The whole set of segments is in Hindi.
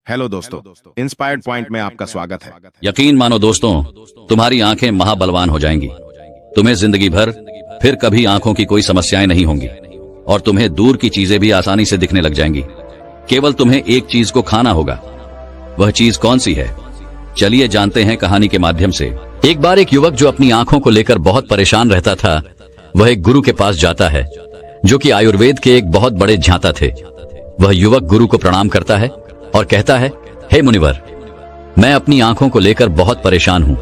हेलो दोस्तों, इंस्पायर्ड पॉइंट में आपका स्वागत है। यकीन मानो दोस्तों, तुम्हारी आंखें महाबलवान हो जाएंगी। तुम्हें जिंदगी भर फिर कभी आंखों की कोई समस्याएं नहीं होंगी और तुम्हें दूर की चीजें भी आसानी से दिखने लग जाएंगी। केवल तुम्हें एक चीज को खाना होगा। वह चीज कौन सी है, चलिए जानते हैं कहानी के माध्यम से। एक बार एक युवक जो अपनी आंखों को लेकर बहुत परेशान रहता था, वह एक गुरु के पास जाता है जो कि आयुर्वेद के एक बहुत बड़े ज्ञाता थे। वह युवक गुरु को प्रणाम करता है और कहता है, हे मुनिवर, मैं अपनी आंखों को लेकर बहुत परेशान हूं।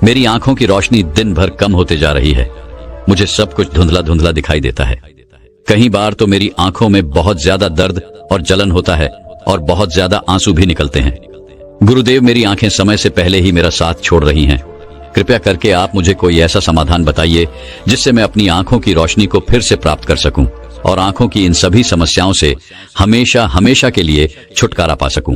मेरी आंखों की रोशनी दिन भर कम होते जा रही है। मुझे सब कुछ धुंधला धुंधला दिखाई देता है। कई बार तो मेरी आंखों में बहुत ज्यादा दर्द और जलन होता है और बहुत ज्यादा आंसू भी निकलते हैं। गुरुदेव, मेरी आंखें समय से पहले ही मेरा साथ छोड़ रही हैं। कृपया करके आप मुझे कोई ऐसा समाधान बताइए जिससे मैं अपनी आंखों की रोशनी को फिर से प्राप्त कर सकूं और आंखों की इन सभी समस्याओं से हमेशा हमेशा के लिए छुटकारा पा सकूं।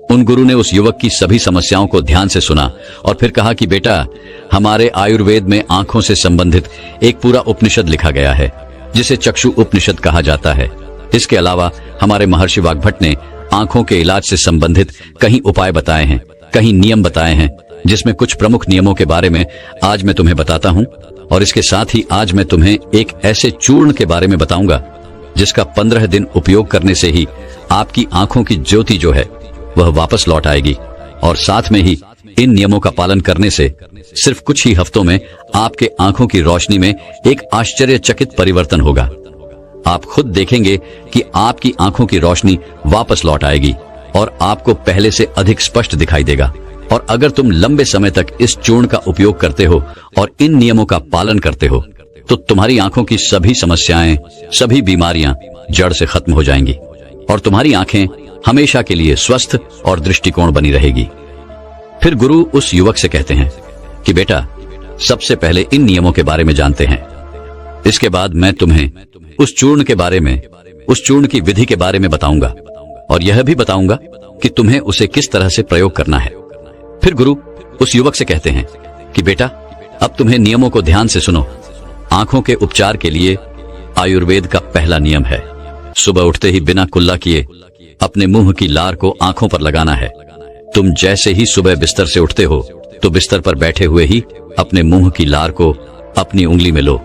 उन गुरु ने उस युवक की सभी समस्याओं को ध्यान से सुना और फिर कहा कि बेटा, हमारे आयुर्वेद में आंखों से संबंधित एक पूरा उपनिषद लिखा गया है जिसे चक्षु उपनिषद कहा जाता है। इसके अलावा हमारे महर्षि वाग्भट ने आंखों के इलाज से संबंधित कई उपाय बताए हैं, कई नियम बताए हैं, जिसमें कुछ प्रमुख नियमों के बारे में आज मैं तुम्हें बताता हूं। और इसके साथ ही आज मैं तुम्हें एक ऐसे चूर्ण के बारे में बताऊंगा जिसका 15 दिन उपयोग करने से ही आपकी आंखों की ज्योति जो है वह वापस लौट आएगी। और साथ में ही इन नियमों का पालन करने से सिर्फ कुछ ही हफ्तों में आपके आंखों की रोशनी में एक आश्चर्यचकित परिवर्तन होगा। आप खुद देखेंगे कि आपकी आंखों की रोशनी वापस लौट आएगी और आपको पहले से अधिक स्पष्ट दिखाई देगा। और अगर तुम लंबे समय तक इस चूर्ण का उपयोग करते हो और इन नियमों का पालन करते हो तो तुम्हारी आंखों की सभी समस्याएं, सभी बीमारियां जड़ से खत्म हो जाएंगी और तुम्हारी आंखें हमेशा के लिए स्वस्थ और दृष्टिकोण बनी रहेगी। फिर गुरु उस युवक से कहते हैं कि बेटा, सबसे पहले इन नियमों के बारे में जानते हैं। इसके बाद मैं तुम्हें उस चूर्ण के बारे में, उस चूर्ण की विधि के बारे में बताऊंगा और यह भी बताऊंगा कि तुम्हें उसे किस तरह से प्रयोग करना है। फिर गुरु उस युवक से कहते हैं कि बेटा, अब तुम्हें नियमों को ध्यान से सुनो। आंखों के उपचार के लिए आयुर्वेद का पहला नियम है, सुबह उठते ही बिना कुल्ला किए अपने मुंह की लार को आंखों पर लगाना है। तुम जैसे ही सुबह बिस्तर से उठते हो तो बिस्तर पर बैठे हुए ही अपने मुंह की लार को अपनी उंगली में लो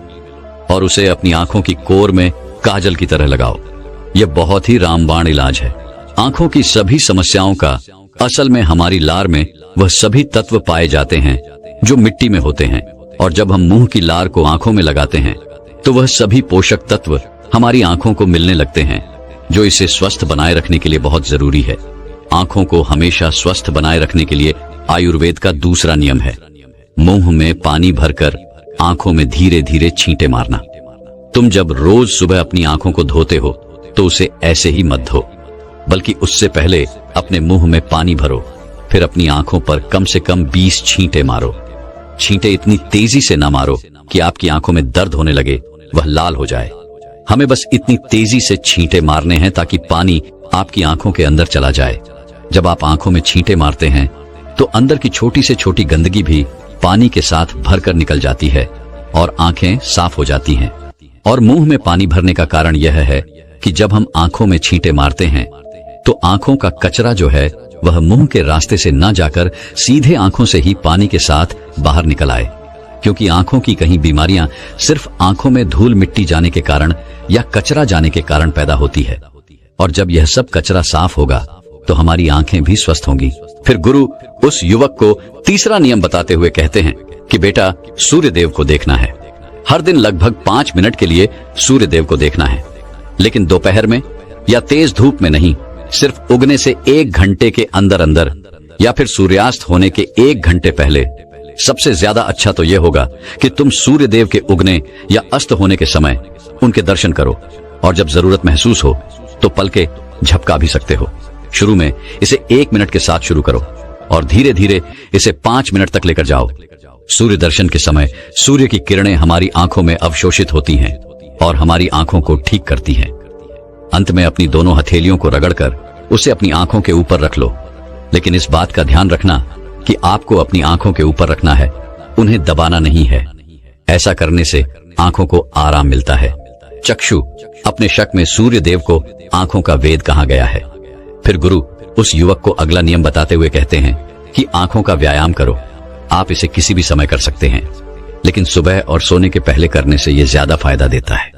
और उसे अपनी आंखों की कोर में काजल की तरह लगाओ। यह बहुत ही रामबाण इलाज है। आंखों की सभी समस्याओं का असल में हमारी लार में वह सभी तत्व पाए जाते हैं जो मिट्टी में होते हैं, और जब हम मुंह की लार को आंखों में लगाते हैं तो वह सभी पोषक तत्व हमारी आंखों को मिलने लगते हैं जो इसे स्वस्थ बनाए रखने के लिए बहुत जरूरी है। आंखों को हमेशा स्वस्थ बनाए रखने के लिए आयुर्वेद का दूसरा नियम है, मुंह में पानी भरकर आंखों में धीरे धीरे छींटे मारना। तुम जब रोज सुबह अपनी आंखों को धोते हो तो उसे ऐसे ही मत धो, बल्कि उससे पहले अपने मुंह में पानी भरो, फिर अपनी आंखों पर कम से कम 20 छींटे मारो। छींटे इतनी तेजी से न मारो कि आपकी आंखों में दर्द होने लगे, वह लाल हो जाए। हमें बस इतनी तेजी से छींटे मारने हैं ताकि पानी आपकी आंखों के अंदर चला जाए। जब आप आंखों में छींटे मारते हैं तो अंदर की छोटी से छोटी गंदगी भी पानी के साथ भरकर निकल जाती है और आंखें साफ हो जाती हैं। और मुंह में पानी भरने का कारण यह है कि जब हम आंखों में छींटे मारते हैं तो आंखों का कचरा जो है वह मुंह के रास्ते से न जाकर सीधे आंखों से ही पानी के साथ बाहर निकल आए, क्योंकि आंखों की कहीं बीमारियां सिर्फ आंखों में धूल मिट्टी जाने के कारण या कचरा जाने के कारण पैदा होती है। और जब यह सब कचरा साफ होगा तो हमारी आंखें भी स्वस्थ होंगी। फिर गुरु उस युवक को तीसरा नियम बताते हुए कहते हैं कि बेटा, सूर्य देव को देखना है। हर दिन लगभग 5 मिनट के लिए सूर्य देव को देखना है, लेकिन दोपहर में या तेज धूप में नहीं, सिर्फ उगने से 1 घंटे के अंदर अंदर या फिर सूर्यास्त होने के 1 घंटे पहले। सबसे ज्यादा अच्छा तो यह होगा कि तुम सूर्य देव के उगने या अस्त होने के समय उनके दर्शन करो, और जब जरूरत महसूस हो तो पलके झपका भी सकते हो। शुरू में इसे 1 मिनट के साथ शुरू करो और धीरे धीरे इसे 5 मिनट तक लेकर जाओ। सूर्य दर्शन के समय सूर्य की किरणें हमारी आंखों में अवशोषित होती हैं और हमारी आंखों को ठीक करती हैं। अंत में अपनी दोनों हथेलियों को रगड़कर उसे अपनी आंखों के ऊपर रख लो, लेकिन इस बात का ध्यान रखना कि आपको अपनी आंखों के ऊपर रखना है, उन्हें दबाना नहीं है। ऐसा करने से आंखों को आराम मिलता है। चक्षु अपने शक में सूर्य देव को आंखों का वेद कहा गया है। फिर गुरु उस युवक को अगला नियम बताते हुए कहते हैं कि आंखों का व्यायाम करो। आप इसे किसी भी समय कर सकते हैं, लेकिन सुबह और सोने के पहले करने से यह ज्यादा फायदा देता है।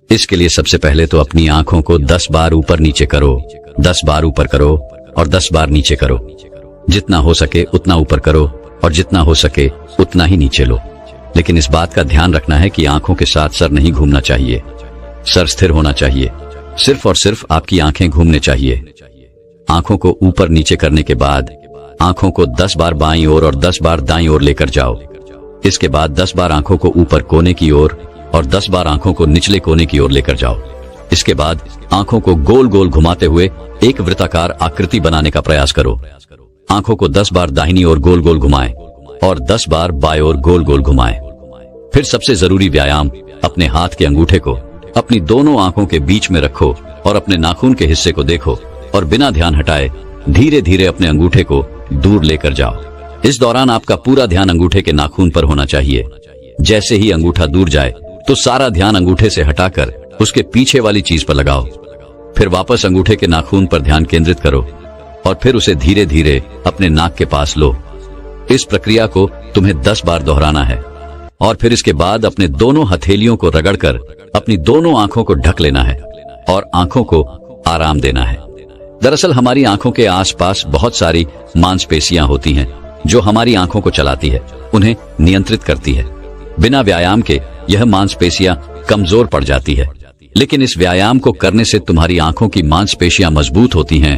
इसके लिए सबसे पहले तो अपनी आंखों को 10 बार ऊपर नीचे करो, 10 बार ऊपर करो और 10 बार नीचे करो। जितना हो सके उतना ऊपर करो और जितना हो सके उतना ही नीचे लो। लेकिन इस बात का ध्यान रखना है कि आंखों के साथ सर नहीं घूमना चाहिए। सर स्थिर होना चाहिए। सिर्फ और सिर्फ आपकी आंखें घूमने चाहिए। आंखों को ऊपर नीचे करने के बाद आंखों को 10 बार बाईं ओर और 10 बार दाईं ओर लेकर जाओ। इसके बाद 10 बार आंखों को ऊपर कोने की ओर और 10 बार आंखों को निचले कोने की ओर लेकर जाओ। इसके बाद आंखों को गोल गोल घुमाते हुए एक वृत्ताकार आकृति बनाने का प्रयास करो। आंखों को 10 बार दाहिनी ओर गोल गोल घुमाएं और 10 बार बाएं ओर गोल गोल घुमाएं। फिर सबसे जरूरी व्यायाम, अपने हाथ के अंगूठे को अपनी दोनों आंखों के बीच में रखो और अपने नाखून के हिस्से को देखो और बिना ध्यान हटाए धीरे धीरे अपने अंगूठे को दूर लेकर जाओ। इस दौरान आपका पूरा ध्यान अंगूठे के नाखून पर होना चाहिए। जैसे ही अंगूठा दूर जाए तो सारा ध्यान अंगूठे से हटाकर उसके पीछे वाली चीज पर लगाओ। फिर वापस अंगूठे के नाखून पर ध्यान केंद्रित करो और फिर उसे धीरे धीरे अपने नाक के पास लो। इस प्रक्रिया को तुम्हें 10 बार दोहराना है और फिर इसके बाद अपने दोनों हथेलियों को रगड़कर अपनी दोनों आंखों को ढक लेना है और आंखों को आराम देना है। दरअसल हमारी आंखों के आसपास बहुत सारी मांसपेशियां होती हैं जो हमारी आंखों को चलाती है, उन्हें नियंत्रित करती है। बिना व्यायाम के यह मांसपेशियां कमजोर पड़ जाती है, लेकिन इस व्यायाम को करने से तुम्हारी आंखों की मांसपेशियां मजबूत होती हैं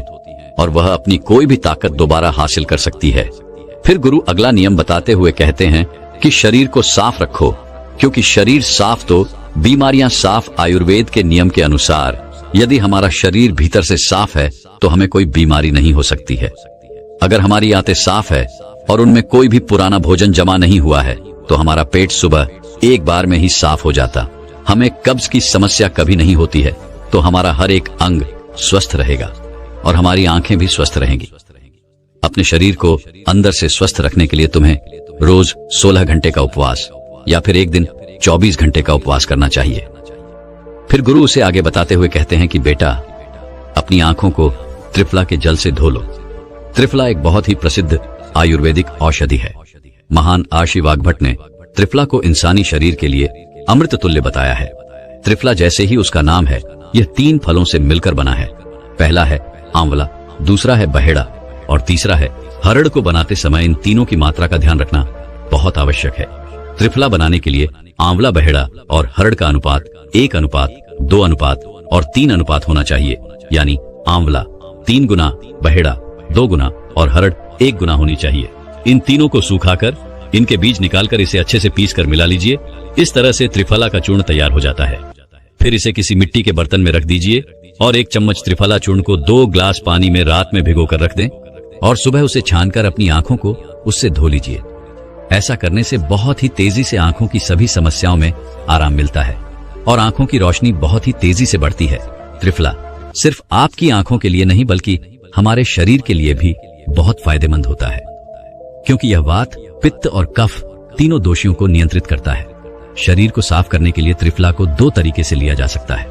और वह अपनी कोई भी ताकत दोबारा हासिल कर सकती है। फिर गुरु अगला नियम बताते हुए कहते हैं कि शरीर को साफ रखो, क्योंकि शरीर साफ तो बीमारियां साफ। आयुर्वेद के नियम के अनुसार यदि हमारा शरीर भीतर से साफ है तो हमें कोई बीमारी नहीं हो सकती है। अगर हमारी आंतें साफ है और उनमें कोई भी पुराना भोजन जमा नहीं हुआ है तो हमारा पेट सुबह एक बार में ही साफ हो जाता। हमें कब्ज की समस्या कभी नहीं होती है, तो हमारा हर एक अंग स्वस्थ रहेगा और हमारी आंखें भी स्वस्थ रहेंगी। अपने शरीर को अंदर से स्वस्थ रखने के लिए तुम्हें रोज 16 घंटे का उपवास या फिर एक दिन 24 घंटे का उपवास करना चाहिए। फिर गुरु उसे आगे बताते हुए कहते हैं कि बेटा, अपनी आंखों को त्रिफला के जल से धो लो। त्रिफला एक बहुत ही प्रसिद्ध आयुर्वेदिक औषधि है। महान आशी वाग्भट ने त्रिफला को इंसानी शरीर के लिए अमृत तुल्य बताया है। त्रिफला जैसे ही उसका नाम है, यह 3 फलों से मिलकर बना है। पहला है आंवला, दूसरा है बहेड़ा और तीसरा है हरड़। को बनाते समय इन तीनों की मात्रा का ध्यान रखना बहुत आवश्यक है। त्रिफला बनाने के लिए आंवला, बहेड़ा और हरड़ का अनुपात 1 अनुपात 2 अनुपात और 3 अनुपात होना चाहिए। यानी आंवला 3 गुना, बहेड़ा 2 गुना और हरड़ 1 गुना होनी चाहिए। इन तीनों को सूखाकर इनके बीज निकालकर इसे अच्छे से पीस कर मिला लीजिए। इस तरह से त्रिफला का चूर्ण तैयार हो जाता है। फिर इसे किसी मिट्टी के बर्तन में रख दीजिए और 1 चम्मच त्रिफला चूर्ण को 2 ग्लास पानी में रात में भिगोकर रख दें और सुबह उसे छानकर अपनी आंखों को उससे धो लीजिए। ऐसा करने से बहुत ही तेजी से आंखों की सभी समस्याओं में आराम मिलता है और आंखों की रोशनी बहुत ही तेजी से बढ़ती है। त्रिफला सिर्फ आपकी आंखों के लिए नहीं बल्कि हमारे शरीर के लिए भी बहुत फायदेमंद होता है, क्योंकि यह वात, पित्त और कफ तीनों दोषियों को नियंत्रित करता है। शरीर को साफ करने के लिए त्रिफला को 2 तरीके से लिया जा सकता है,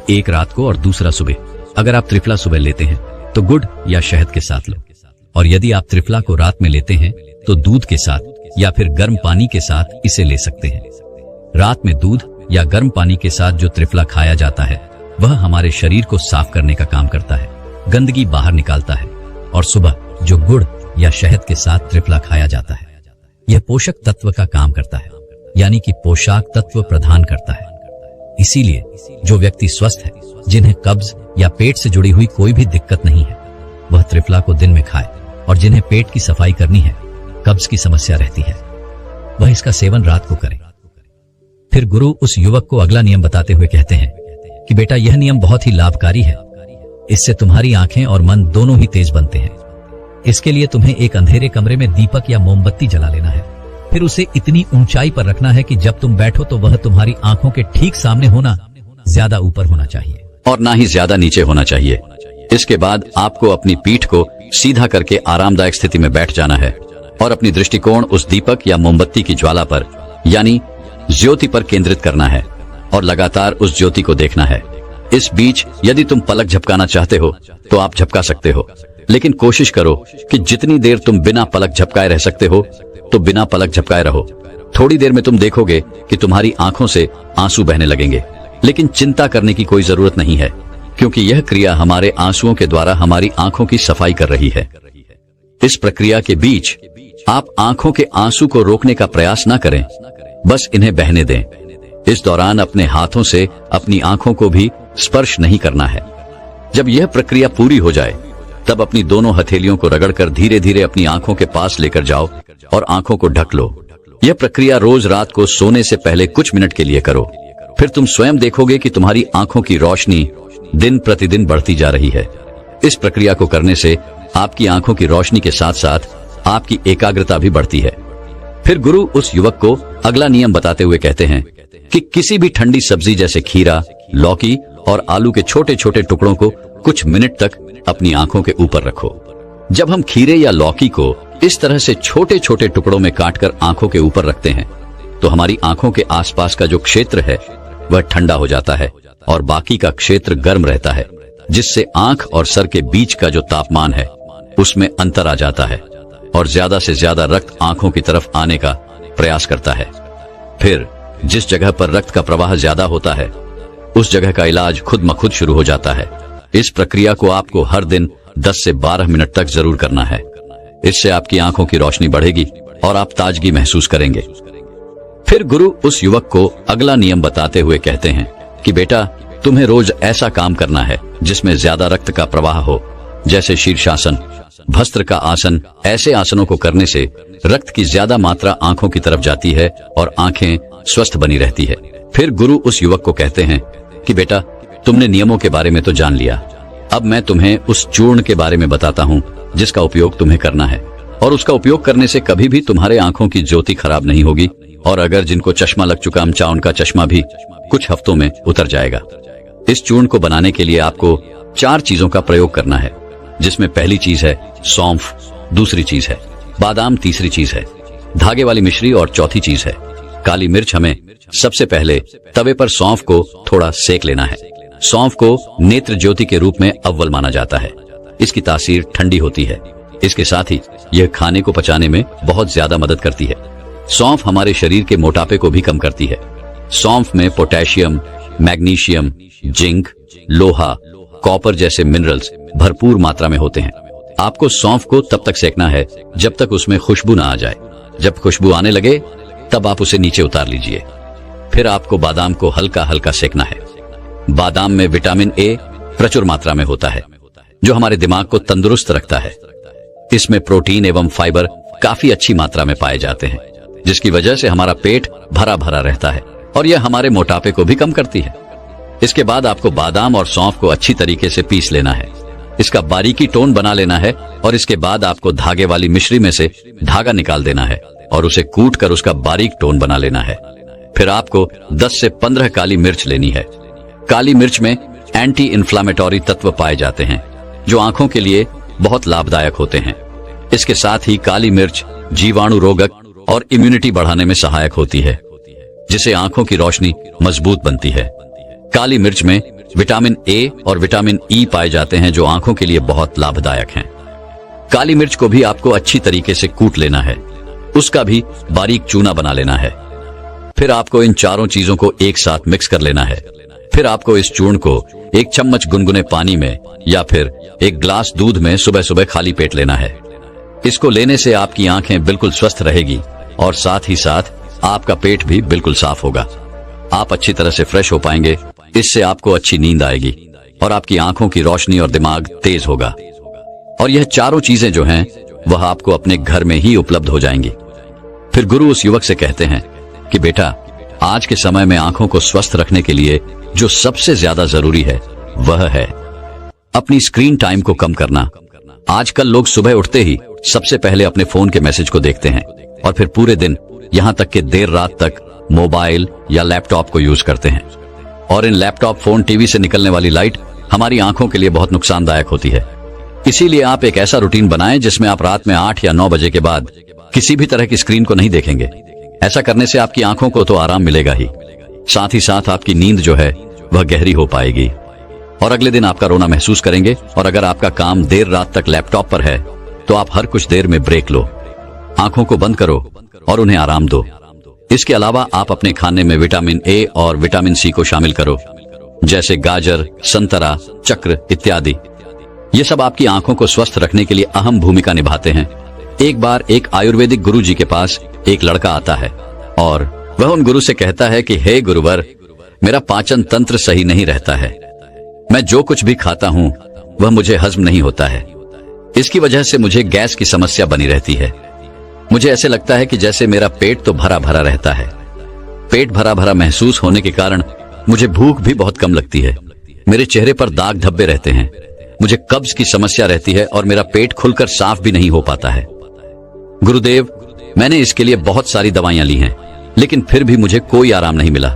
एक रात को और दूसरा सुबह। अगर आप त्रिफला सुबह लेते हैं तो गुड़ या शहद के साथ लो, और यदि आप त्रिफला को रात में लेते हैं तो दूध के साथ या फिर गर्म पानी के साथ इसे ले सकते हैं। रात में दूध या गर्म पानी के साथ जो त्रिफला खाया जाता है वह हमारे शरीर को साफ करने का काम करता है, गंदगी बाहर निकालता है। और सुबह जो गुड़ या शहद के साथ त्रिफला खाया जाता है, यह पोषक तत्व का काम करता है, यानी कि पोषक तत्व प्रदान करता है। इसीलिए जो व्यक्ति स्वस्थ है, जिन्हें कब्ज या पेट से जुड़ी हुई कोई भी दिक्कत नहीं है, वह त्रिफला को दिन में खाए, और जिन्हें पेट की सफाई करनी है, कब्ज की समस्या रहती है, वह इसका सेवन रात को करें। फिर गुरु उस युवक को अगला नियम बताते हुए कहते हैं कि बेटा, यह नियम बहुत ही लाभकारी है। इससे तुम्हारी आंखें और मन दोनों ही तेज बनते हैं। इसके लिए तुम्हें एक अंधेरे कमरे में दीपक या मोमबत्ती जला लेना है। फिर उसे इतनी ऊंचाई पर रखना है कि जब तुम बैठो तो वह तुम्हारी आंखों के ठीक सामने होना, ज्यादा ऊपर होना चाहिए और ना ही ज्यादा नीचे होना चाहिए। इसके बाद आपको अपनी पीठ को सीधा करके आरामदायक स्थिति में बैठ जाना है और अपनी दृष्टिकोण उस दीपक या मोमबत्ती की ज्वाला पर, यानी ज्योति पर केंद्रित करना है और लगातार उस ज्योति को देखना है। इस बीच यदि तुम पलक झपकाना चाहते हो तो आप झपका सकते हो, लेकिन कोशिश करो कि जितनी देर तुम बिना पलक झपकाए रह सकते हो तो बिना पलक झपकाए रहो। थोड़ी देर में तुम देखोगे कि तुम्हारी आंखों से आंसू बहने लगेंगे, लेकिन चिंता करने की कोई जरूरत नहीं है, क्योंकि यह क्रिया हमारे आंसुओं के द्वारा हमारी आंखों की सफाई कर रही है। इस प्रक्रिया के बीच आप आंखों के आंसू को रोकने का प्रयास न करें, बस इन्हें बहने दें। इस दौरान अपने हाथों से अपनी आंखों को भी स्पर्श नहीं करना है। जब यह प्रक्रिया पूरी हो जाए तब अपनी दोनों हथेलियों को रगड़कर धीरे धीरे अपनी आंखों के पास लेकर जाओ और आंखों को ढक लो। यह प्रक्रिया रोज रात को सोने से पहले कुछ मिनट के लिए करो। फिर तुम स्वयं देखोगे कि तुम्हारी आंखों की रोशनी दिन प्रतिदिन बढ़ती जा रही है। इस प्रक्रिया को करने से आपकी आंखों की रोशनी के साथ साथ आपकी एकाग्रता भी बढ़ती है। फिर गुरु उस युवक को अगला नियम बताते हुए कहते हैं कि किसी भी ठंडी सब्जी जैसे खीरा, लौकी और आलू के छोटे छोटे टुकड़ों को कुछ मिनट तक अपनी आंखों के ऊपर रखो। जब हम खीरे या लौकी को इस तरह से छोटे छोटे टुकड़ों में काटकर आंखों के ऊपर रखते हैं तो हमारी आंखों के आसपास का जो क्षेत्र है वह ठंडा हो जाता है और बाकी का क्षेत्र गर्म रहता है, जिससे आंख और सर के बीच का जो तापमान है उसमें अंतर आ जाता है और ज्यादा से ज्यादा रक्त आंखों की तरफ आने का प्रयास करता है। फिर जिस जगह पर रक्त का प्रवाह ज्यादा होता है उस जगह का इलाज खुद ब खुद शुरू हो जाता है। इस प्रक्रिया को आपको हर दिन 10 से 12 मिनट तक जरूर करना है। इससे आपकी आंखों की रोशनी बढ़ेगी और आप ताजगी महसूस करेंगे। फिर गुरु उस युवक को अगला नियम बताते हुए कहते हैं कि बेटा, तुम्हें रोज ऐसा काम करना है जिसमें ज्यादा रक्त का प्रवाह हो, जैसे शीर्षासन, भस्त्र का आसन। ऐसे आसनों को करने से रक्त की ज्यादा मात्रा आंखों की तरफ जाती है और आंखें स्वस्थ बनी रहती है। फिर गुरु उस युवक को कहते हैं कि बेटा, तुमने नियमों के बारे में तो जान लिया, अब मैं तुम्हें उस चूर्ण के बारे में बताता हूँ जिसका उपयोग तुम्हें करना है, और उसका उपयोग करने से कभी भी तुम्हारे आंखों की ज्योति खराब नहीं होगी, और अगर जिनको चश्मा लग चुका है उनका चश्मा भी कुछ हफ्तों में उतर जाएगा। इस चूर्ण को बनाने के लिए आपको 4 चीजों का प्रयोग करना है, जिसमें पहली चीज है सौंफ, दूसरी चीज है बादाम, तीसरी चीज है धागे वाली मिश्री और चौथी चीज है काली मिर्च। हमें सबसे पहले तवे पर सौंफ को थोड़ा सेक लेना है। सौंफ को नेत्र ज्योति के रूप में अव्वल माना जाता है। इसकी तासीर ठंडी होती है। इसके साथ ही यह खाने को पचाने में बहुत ज्यादा मदद करती है। सौंफ हमारे शरीर के मोटापे को भी कम करती है। सौंफ में पोटेशियम, मैग्नीशियम, जिंक, लोहा, कॉपर जैसे मिनरल्स भरपूर मात्रा में होते हैं। आपको सौंफ को तब तक सेकना है जब तक उसमें खुशबू ना आ जाए। जब खुशबू आने लगे तब आप उसे नीचे उतार लीजिए। फिर आपको बादाम को हल्का हल्का सेकना है। बादाम में विटामिन ए प्रचुर मात्रा में होता है, जो हमारे दिमाग को तंदुरुस्त रखता है। इसमें प्रोटीन एवं फाइबर काफी अच्छी मात्रा में पाए जाते हैं, जिसकी वजह से हमारा पेट भरा भरा रहता है और यह हमारे मोटापे को भी कम करती है। इसके बाद आपको बादाम और सौंफ को अच्छी तरीके से पीस लेना है। इसका बारीकी टोन बना लेना है और इसके बाद आपको धागे वाली मिश्री में से धागा निकाल देना है और उसे कूट कर उसका बारीक टोन बना लेना है। फिर आपको 10 से 15 काली मिर्च लेनी है। काली मिर्च में एंटी इन्फ्लामेटरी तत्व पाए जाते हैं, जो आंखों के लिए बहुत लाभदायक होते हैं। इसके साथ ही काली मिर्च जीवाणु रोधक और इम्यूनिटी बढ़ाने में सहायक होती है, जिससे आंखों की रोशनी मजबूत बनती है। काली मिर्च में विटामिन ए और विटामिन ई पाए जाते हैं, जो आंखों के लिए बहुत लाभदायक हैं। काली मिर्च को भी आपको अच्छी तरीके से कूट लेना है, उसका भी बारीक चूना बना लेना है। फिर आपको इन चारों चीजों को एक साथ मिक्स कर लेना है। फिर आपको इस चूर्ण को 1 चम्मच गुनगुने पानी में या फिर 1 ग्लास दूध में सुबह सुबह खाली पेट लेना है। इसको लेने से आपकी आंखें बिल्कुल स्वस्थ रहेगी और साथ ही साथ आपका पेट भी बिल्कुल साफ होगा। आप अच्छी तरह से फ्रेश हो पाएंगे। इससे आपको अच्छी नींद आएगी और आपकी आंखों की रोशनी और दिमाग तेज होगा। और यह चारों चीजें जो हैं वह आपको अपने घर में ही उपलब्ध हो जाएंगी। फिर गुरु उस युवक से कहते हैं कि बेटा, आज के समय में आंखों को स्वस्थ रखने के लिए जो सबसे ज्यादा जरूरी है वह है अपनी स्क्रीन टाइम को कम करना। आजकल लोग सुबह उठते ही सबसे पहले अपने फोन के मैसेज को देखते हैं और फिर पूरे दिन यहां तक कि देर रात तक मोबाइल या लैपटॉप को यूज करते हैं। और इन लैपटॉप, फोन, टीवी से निकलने वाली लाइट हमारी आंखों के लिए बहुत नुकसानदायक होती है। इसीलिए आप एक ऐसा रूटीन बनाएं जिसमें आप रात में 8 या 9 बजे के बाद किसी भी तरह की स्क्रीन को नहीं देखेंगे। ऐसा करने से आपकी आंखों को तो आराम मिलेगा ही, साथ ही साथ आपकी नींद जो है वह गहरी हो पाएगी। और अगले दिन आपका रोना महसूस करेंगे। और अगर आपका काम देर रात तक लैपटॉप पर है तो आप हर कुछ देर में ब्रेक लो, आंखों को बंद करो और उन्हें आराम दो। इसके अलावा आप अपने खाने में विटामिन ए और विटामिन सी को शामिल करो, जैसे गाजर, संतरा, चक्र इत्यादि। ये सब आपकी आंखों को स्वस्थ रखने के लिए अहम भूमिका निभाते हैं। एक बार एक आयुर्वेदिक गुरु जी के पास एक लड़का आता है और वह उन गुरु से कहता है कि हे गुरुवर, मेरा पाचन तंत्र सही नहीं रहता है। मैं जो कुछ भी खाता हूँ वह मुझे हजम नहीं होता है। इसकी वजह से मुझे गैस की समस्या बनी रहती है। मुझे ऐसे लगता है कि जैसे मेरा पेट तो भरा भरा रहता है। पेट भरा भरा महसूस होने के कारण मुझे भूख भी बहुत कम लगती है। मेरे चेहरे पर दाग धब्बे रहते हैं। मुझे कब्ज की समस्या रहती है और मेरा पेट खुलकर साफ भी नहीं हो पाता है। गुरुदेव, मैंने इसके लिए बहुत सारी दवाइयां ली हैं, लेकिन फिर भी मुझे कोई आराम नहीं मिला।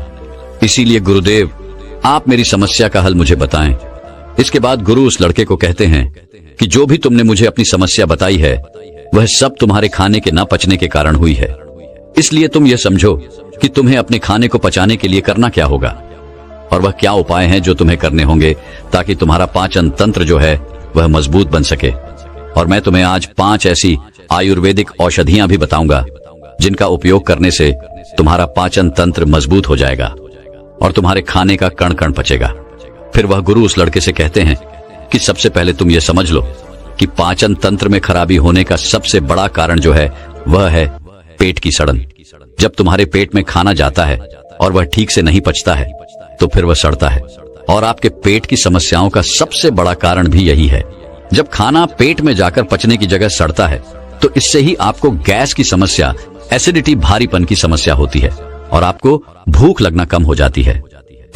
इसीलिए गुरुदेव, आप मेरी समस्या का हल मुझे बताएं। इसके बाद गुरु उस लड़के को कहते हैं कि जो भी तुमने मुझे अपनी समस्या बताई है वह सब तुम्हारे खाने के न पचने के कारण हुई है। इसलिए तुम यह समझो कि तुम्हें अपने खाने को पचाने के लिए करना क्या होगा और वह क्या उपाय हैं जो तुम्हें करने होंगे ताकि तुम्हारा पाचन तंत्र जो है वह मजबूत बन सके। और मैं तुम्हें आज 5 ऐसी आयुर्वेदिक औषधियां भी बताऊंगा जिनका उपयोग करने से तुम्हारा पाचन तंत्र मजबूत हो जाएगा और तुम्हारे खाने का कण कण पचेगा। फिर वह गुरु उस लड़के से कहते हैं कि सबसे पहले तुम यह समझ लो कि पाचन तंत्र में खराबी होने का सबसे बड़ा कारण जो है वह है पेट की सड़न। जब तुम्हारे पेट में खाना जाता है और वह ठीक से नहीं पचता है तो फिर वह सड़ता है। और आपके पेट की समस्याओं का सबसे बड़ा कारण भी यही है। जब खाना पेट में जाकर पचने की जगह सड़ता है तो इससे ही आपको गैस की समस्या, एसिडिटी, भारीपन की समस्या होती है और आपको भूख लगना कम हो जाती है।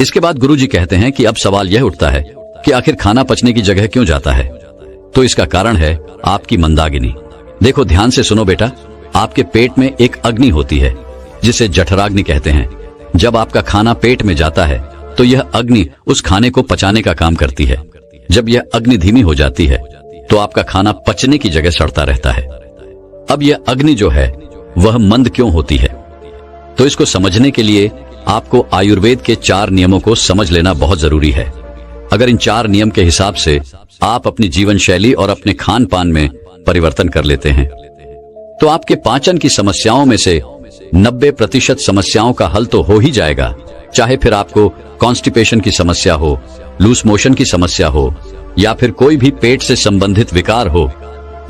इसके बाद गुरुजी कहते हैं कि अब सवाल यह उठता है कि आखिर खाना पचने की जगह क्यों जाता है। तो इसका कारण है आपकी मंदाग्नि। देखो, ध्यान से सुनो बेटा, आपके पेट में एक अग्नि होती है जिसे जठराग्नि कहते हैं। जब आपका खाना पेट में जाता है तो यह अग्नि उस खाने को पचाने का काम करती है। जब यह अग्नि धीमी हो जाती है तो आपका खाना पचने की जगह सड़ता रहता है। अब यह अग्नि जो है वह मंद क्यों होती है, तो इसको समझने के लिए आपको आयुर्वेद के 4 नियमों को समझ लेना बहुत जरूरी है। अगर इन 4 नियम के हिसाब से आप अपनी जीवन शैली और अपने खान पान में परिवर्तन कर लेते हैं तो आपके पाचन की समस्याओं में से 90% समस्याओं का हल तो हो ही जाएगा। चाहे फिर आपको कॉन्स्टिपेशन की समस्या हो, लूज मोशन की समस्या हो या फिर कोई भी पेट से संबंधित विकार हो।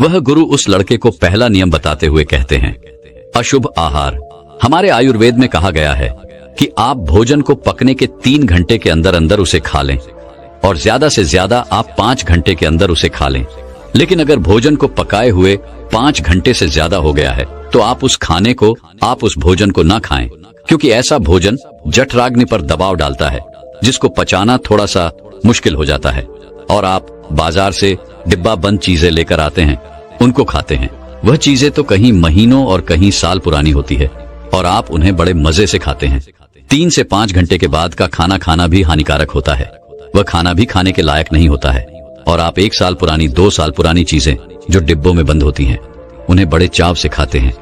वह गुरु उस लड़के को पहला नियम बताते हुए कहते हैं, अशुभ आहार। हमारे आयुर्वेद में कहा गया है कि आप भोजन को पकने के 3 घंटे के अंदर अंदर उसे खा लें और ज्यादा से ज्यादा आप 5 घंटे के अंदर उसे खा लें। लेकिन अगर भोजन को पकाए हुए 5 घंटे से ज्यादा हो गया है तो आप उस भोजन को ना खाएं, क्योंकि ऐसा भोजन जठराग्नि पर दबाव डालता है जिसको पचाना थोड़ा सा मुश्किल हो जाता है। और आप बाजार से डिब्बा बंद चीजें लेकर आते हैं, उनको खाते हैं। वह चीजें तो कहीं महीनों और कहीं साल पुरानी होती है और आप उन्हें बड़े मजे से खाते हैं। 3 से 5 घंटे के बाद का खाना खाना भी हानिकारक होता है। वह खाना भी खाने के लायक नहीं होता है और आप 1 साल पुरानी, 2 साल पुरानी चीजें जो डिब्बों में बंद होती हैं उन्हें बड़े चाव से खाते हैं।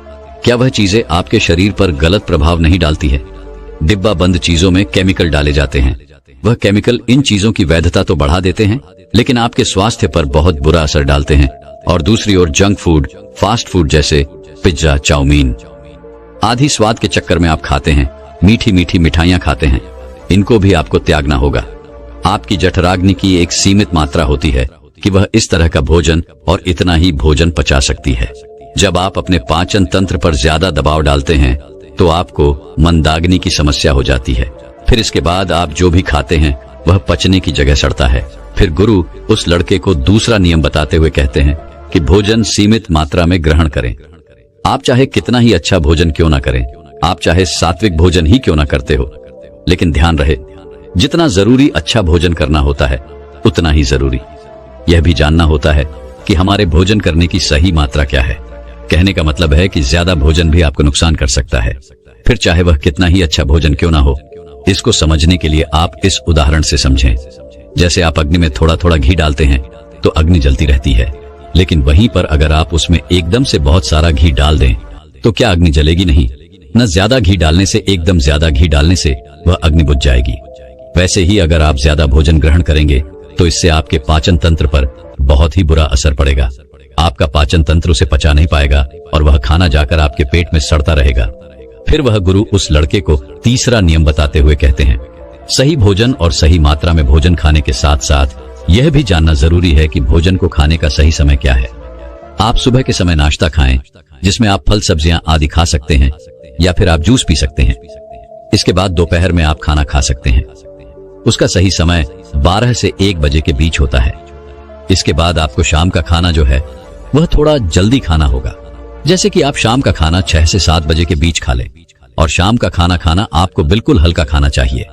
क्या वह चीजें आपके शरीर पर गलत प्रभाव नहीं डालती है? डिब्बा बंद चीजों में केमिकल डाले जाते हैं। वह केमिकल इन चीजों की वैधता तो बढ़ा देते हैं लेकिन आपके स्वास्थ्य पर बहुत बुरा असर डालते हैं। और दूसरी ओर जंक फूड, फास्ट फूड जैसे पिज्जा, चाउमीन आदि स्वाद के चक्कर में आप खाते हैं। मीठी मीठी मिठाइयां खाते हैं, इनको भी आपको त्यागना होगा। आपकी जठराग्नि की एक सीमित मात्रा होती है कि वह इस तरह का भोजन और इतना ही भोजन पचा सकती है। जब आप अपने पाचन तंत्र पर ज्यादा दबाव डालते हैं तो आपको मंदाग्नि की समस्या हो जाती है। फिर इसके बाद आप जो भी खाते हैं वह पचने की जगह सड़ता है। फिर गुरु उस लड़के को दूसरा नियम बताते हुए कहते हैं कि भोजन सीमित मात्रा में ग्रहण करें। आप चाहे कितना ही अच्छा भोजन क्यों ना करें, आप चाहे सात्विक भोजन ही क्यों ना करते हो, लेकिन ध्यान रहे, जितना जरूरी अच्छा भोजन करना होता है उतना ही जरूरी यह भी जानना होता है कि हमारे भोजन करने की सही मात्रा क्या है। कहने का मतलब है कि ज्यादा भोजन भी आपको नुकसान कर सकता है, फिर चाहे वह कितना ही अच्छा भोजन क्यों ना हो। इसको समझने के लिए आप इस उदाहरण से समझें। जैसे आप अग्नि में थोड़ा थोड़ा घी डालते हैं तो अग्नि जलती रहती है, लेकिन वहीं पर अगर आप उसमें एकदम से बहुत सारा घी डाल दें तो क्या अग्नि जलेगी? नहीं। न ज्यादा घी डालने से, एकदम ज्यादा घी डालने से वह अग्नि बुझ जाएगी। वैसे ही अगर आप ज्यादा भोजन ग्रहण करेंगे तो इससे आपके पाचन तंत्र पर बहुत ही बुरा असर पड़ेगा। आपका पाचन तंत्र उसे पचा नहीं पाएगा और वह खाना जाकर आपके पेट में सड़ता रहेगा। फिर वह गुरु उस लड़के को तीसरा नियम बताते हुए कहते हैं, सही भोजन और सही मात्रा में भोजन खाने के साथ साथ यह भी जानना जरूरी है कि भोजन को खाने का सही समय क्या है। आप सुबह के समय नाश्ता खाएं, जिसमें आप फल सब्जियां आदि खा सकते हैं, या फिर आप जूस पी सकते हैं। इसके बाद दोपहर में आप खाना खा सकते हैं। उसका सही समय 12 से 1 बजे के बीच होता है। इसके बाद आपको शाम का खाना जो है वह थोड़ा जल्दी खाना होगा, जैसे कि आप शाम का खाना 6 से 7 बजे के बीच खा लें। और शाम का खाना आपको बिल्कुल हल्का खाना चाहिए।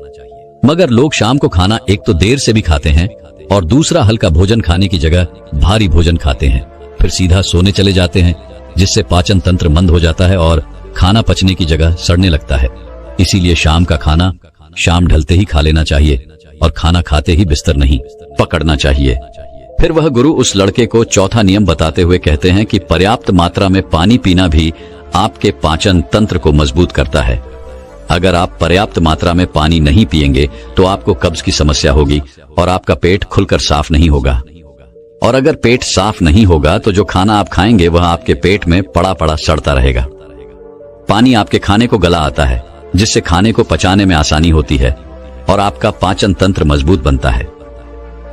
मगर लोग शाम को खाना एक तो देर से भी खाते हैं और दूसरा हल्का भोजन खाने की जगह भारी भोजन खाते हैं, फिर सीधा सोने चले जाते हैं, जिससे पाचन तंत्र मंद हो जाता है और खाना पचने की जगह सड़ने लगता है। इसीलिए शाम का खाना शाम ढलते ही खा लेना चाहिए और खाना खाते ही बिस्तर नहीं पकड़ना चाहिए। फिर वह गुरु उस लड़के को चौथा नियम बताते हुए कहते हैं कि पर्याप्त मात्रा में पानी पीना भी आपके पाचन तंत्र को मजबूत करता है। अगर आप पर्याप्त मात्रा में पानी नहीं पिएंगे तो आपको कब्ज की समस्या होगी और आपका पेट खुलकर साफ नहीं होगा। और अगर पेट साफ नहीं होगा तो जो खाना आप खाएंगे वह आपके पेट में पड़ा पड़ा सड़ता रहेगा। पानी आपके खाने को गला आता है, जिससे खाने को पचाने में आसानी होती है और आपका पाचन तंत्र मजबूत बनता है।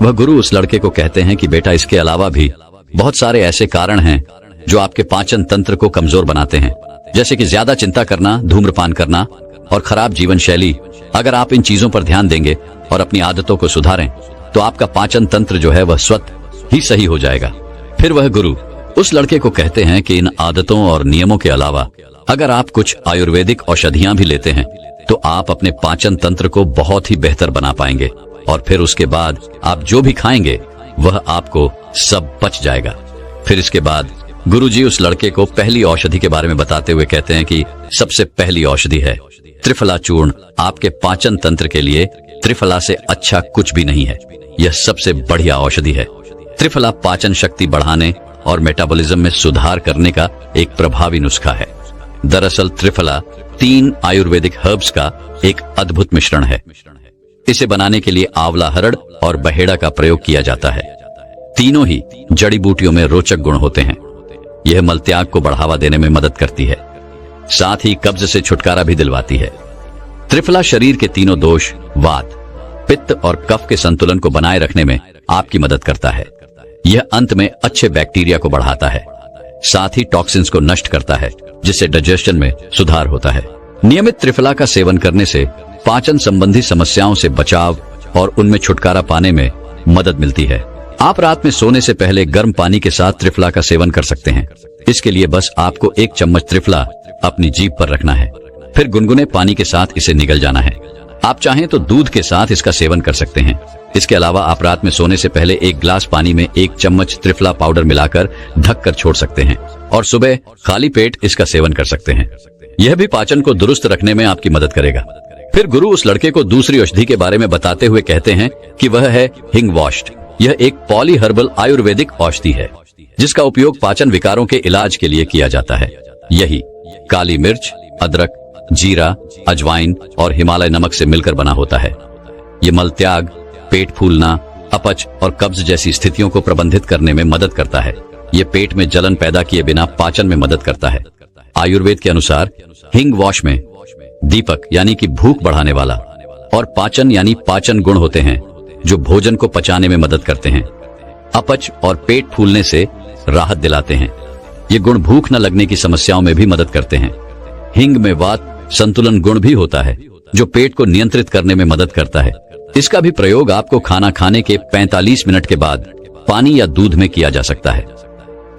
वह गुरु उस लड़के को कहते हैं कि बेटा, इसके अलावा भी बहुत सारे ऐसे कारण हैं जो आपके पाचन तंत्र को कमजोर बनाते हैं, जैसे कि ज्यादा चिंता करना, धूम्रपान करना और खराब जीवन शैली। अगर आप इन चीजों पर ध्यान देंगे और अपनी आदतों को सुधारें तो आपका पाचन तंत्र जो है वह स्वतः ही सही हो जाएगा। फिर वह गुरु उस लड़के को कहते हैं कि इन आदतों और नियमों के अलावा अगर आप कुछ आयुर्वेदिक औषधियां भी लेते हैं तो आप अपने पाचन तंत्र को बहुत ही बेहतर बना पाएंगे और फिर उसके बाद आप जो भी खाएंगे वह आपको सब पच जाएगा। फिर इसके बाद गुरुजी उस लड़के को पहली औषधि के बारे में बताते हुए कहते हैं कि सबसे पहली औषधि है त्रिफला चूर्ण। आपके पाचन तंत्र के लिए त्रिफला से अच्छा कुछ भी नहीं है। यह सबसे बढ़िया औषधि है। त्रिफला पाचन शक्ति बढ़ाने और मेटाबॉलिज्म में सुधार करने का एक प्रभावी नुस्खा है। दरअसल त्रिफला 3 आयुर्वेदिक हर्ब्स का एक अद्भुत मिश्रण है। इसे बनाने के लिए आंवला, हरड़ और बहेड़ा का प्रयोग किया जाता है। तीनों ही जड़ी बूटियों में रोचक गुण होते हैं। यह मलत्याग को बढ़ावा देने में मदद करती है, साथ ही कब्ज से छुटकारा भी दिलवाती है। त्रिफला शरीर के तीनों दोष, वात, पित्त और कफ के संतुलन को बनाए रखने में आपकी मदद करता है। यह अंत में अच्छे बैक्टीरिया को बढ़ाता है, साथ ही टॉक्सिन्स को नष्ट करता है, जिससे डाइजेशन में सुधार होता है। नियमित त्रिफला का सेवन करने से पाचन संबंधी समस्याओं से बचाव और उनमें छुटकारा पाने में मदद मिलती है। आप रात में सोने से पहले गर्म पानी के साथ त्रिफला का सेवन कर सकते हैं। इसके लिए बस आपको 1 चम्मच त्रिफला अपनी जीभ पर रखना है, फिर गुनगुने पानी के साथ इसे निगल जाना है। आप चाहें तो दूध के साथ इसका सेवन कर सकते हैं। इसके अलावा आप रात में सोने से पहले 1 गिलास पानी में 1 चम्मच त्रिफला पाउडर मिलाकर ढक कर छोड़ सकते हैं और सुबह खाली पेट इसका सेवन कर सकते हैं। यह भी पाचन को दुरुस्त रखने में आपकी मदद करेगा। फिर गुरु उस लड़के को दूसरी औषधि के बारे में बताते हुए कहते हैं कि वह है हिंग वॉश्ड। यह एक पॉली हर्बल आयुर्वेदिक औषधि है, जिसका उपयोग पाचन विकारों के इलाज के लिए किया जाता है। यही काली मिर्च, अदरक, जीरा, अजवाइन और हिमालय नमक से मिलकर बना होता है। ये मलत्याग, पेट फूलना, अपच और कब्ज जैसी स्थितियों को प्रबंधित करने में मदद करता है। ये पेट में जलन पैदा किए बिना पाचन में मदद करता है। आयुर्वेद के अनुसार हिंग वॉश में दीपक यानी कि भूख बढ़ाने वाला और पाचन यानी पाचन गुण होते हैं, जो भोजन को पचाने में मदद करते हैं। अपच और पेट फूलने से राहत दिलाते हैं। ये गुण भूख न लगने की समस्याओं में भी मदद करते हैं। हिंग में वात संतुलन गुण भी होता है, जो पेट को नियंत्रित करने में मदद करता है। इसका भी प्रयोग आपको खाना खाने के 45 मिनट के बाद पानी या दूध में किया जा सकता है।